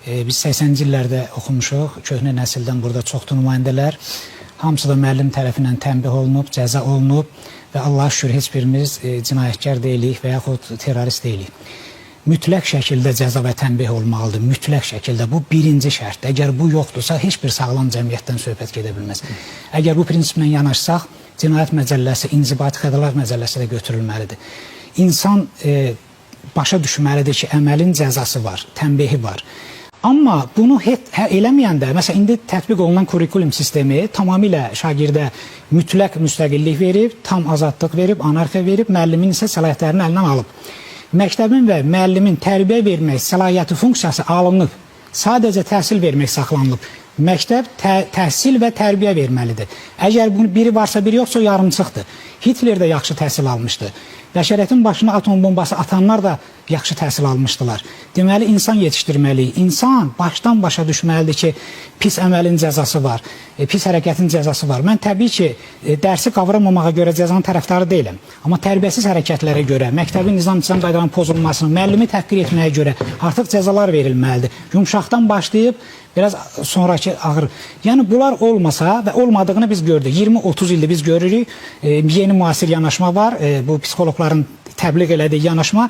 Biz 80-ci illərdə oxumuşuq, köhnə nəsildən burada çoxdur nümayəndələr. Hamısı da müəllim tərəfindən tənbih olunub, cəza olunub və Allah'a şükür heç birimiz cinayətkar deyilik və yaxud terrorist deyilik. Mütləq şəkildə cəza və tənbih olmalıdır, mütləq şəkildə. Bu birinci şərtdir. Əgər bu yoxdursa, heç bir sağlam cəmiyyətdən söhbət gedə bilməz. Əgər bu prinsiplə yanaşsaq, cinayət məcəlləsi, inzibati xədalar məcəlləsi də götürülməlidir. İnsan başa düşməlidir ki, əməlin cəzası var, tənbihi var. Amma bunu eləməyəndə, məsələn, indi tətbiq olunan kurikulum sistemi tamamilə şagirdə mütləq müstəqillik verib, tam azadlıq verib, anarxiya verib, müəllimin isə səlahiyyətlərini əlindən alıb. Məktəbin və müəllimin tərbiyə vermək səlahiyyəti funksiyası alınıb. Sadəcə təhsil vermək saxlanılıb. Məktəb təhsil və tərbiyə verməlidir. Əgər biri varsa, biri yoxsa o yarımçıqdır. Hitler də yaxşı təhsil almışdı. Bəşəriyyətin başına atom bombası atanlar da yaxşı təhsil almışdılar. Deməli, insan yetişdirməliyik. İnsan başdan başa düşməlidir ki, pis əməlin cəzası var, pis hərəkətin cəzası var. Mən təbii ki, dərsi qavramamağa görə cəzanın tərəfdarı deyiləm. Amma tərbiyəsiz hərəkətlərə görə, məktəbin nizam-nizam qaydalarının pozulmasını, müəllimi təhqir etməyə görə artıq cəzalar verilməlidir. Yumşaqdan başlayıb, biraz sonraki ağır. Yəni, bunlar olmasa və olmadığını biz gördük. 20-30 ildir biz görürük, yeni müasir yanaşma var, bu psixologların təbliğ elədiyi yanaşma,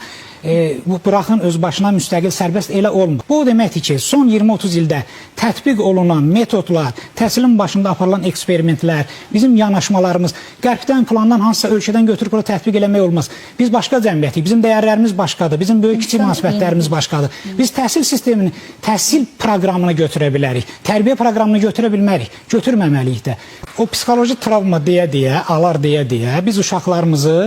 buraxın öz başına müstəqil sərbəst elə olmur. Bu deməkdir ki, son 20-30 ildə tətbiq olunan metodlar, təhsilin başında aparılan eksperimentlər, bizim yanaşmalarımız, qərbdən, plandan, hansısa ölkədən götürüb bura tətbiq eləmək olmaz. Biz başqa cəmiyyətik, bizim dəyərlərimiz başqadır, bizim böyük-kiçik münasibətlərimiz başqadır. Biz təhsil sistemini, təhsil proqramını götürə bilərik, tərbiyə proqramını götürə bilmərik, götürməməliyik də. O psixoloji travma deyə-deyə, alar deyə-deyə biz uşaqlarımızı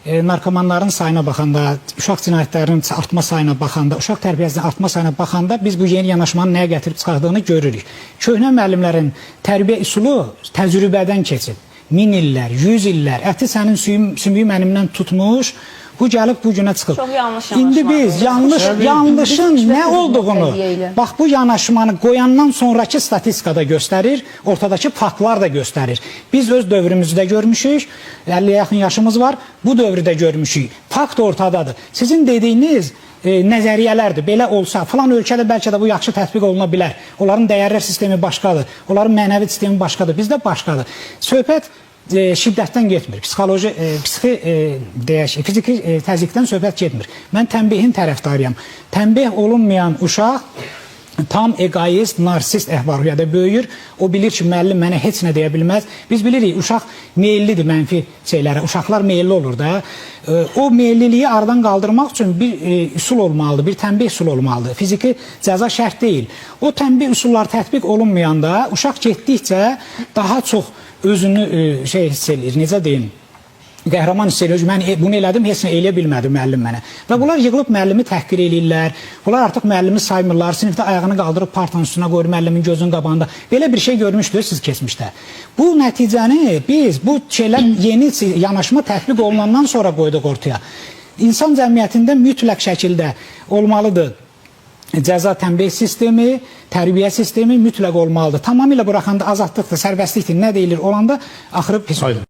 narkomanların sayına baxanda, uşaq cinayətlərinin artma sayına baxanda, uşaq tərbiyəsinin artma sayına baxanda biz bu yeni yanaşmanın nəyə gətirib çıxardığını görürük. Köhnə müəllimlərin tərbiyə üsulu təcrübədən keçib. 1000 illər, 100 illər, əti sənin sümüyü mənimdən tutmuş, bu gəlib bu günə çıxıb. Çox yanlış yanaşma. İndi biz yanlışın nə olduğunu, bax bu yanaşmanı qoyandan sonraki statistikada göstərir, ortadakı faktlar da göstərir. Biz öz dövrümüzdə görmüşük, 50-yə yaxın yaşımız var, bu dövrdə görmüşük. Fakt ortadadır. Sizin dediyiniz nəzəriyyələrdir. Belə olsa, falan ölkədə bəlkə də bu yaxşı tətbiq oluna bilər. Onların dəyərlər sistemi başqadır, onların mənəvi sistemi başqadır, bizdə başqadır. Söhbət şiddətdən getmir, psixoloji, fiziki təzyiqdən söhbət getmir. Mən tənbihin tərəfdarıyam. Tənbih olunmayan uşaq tam egoist, narsist əhval-ruhiyyədə böyüyür. O bilir ki, müəllim mənə heç nə deyə bilməz. Biz bilirik, uşaq meyillidir mənfi şeylərə. Uşaqlar meyilli olur da. O meyilliliyi aradan qaldırmaq üçün bir üsul olmalıdır, bir tənbih üsulu olmalıdır. Fiziki cəza şərt deyil. O tənbih üsulları tətbiq olunmayanda uşaq getdikcə daha çox özünü hiss edir, necə deyim, qəhrəman hiss edir. Mən bunu elədim, heç nə eləyə bilmədim müəllim mənə. Və bunlar yığılıb müəllimi təhqir eləyirlər. Bunlar artıq müəllimi saymırlar. Sinifdə ayağını qaldırıb partanın üstünə qoyur müəllimin gözünün qabağında. Belə bir şey görmüşdür siz keçmişdə. Bu nəticəni biz bu şeylər yeni yanaşma tətbiq olunandan sonra qoyduq ortaya. İnsan cəmiyyətində mütləq şəkildə olmalıdır. Cəza tənbih sistemi, tərbiyə sistemi mütləq olmalıdır. Tamamilə buraxanda azadlıqdır, sərbəstlikdir, nə deyilir olanda axırıb pis olur.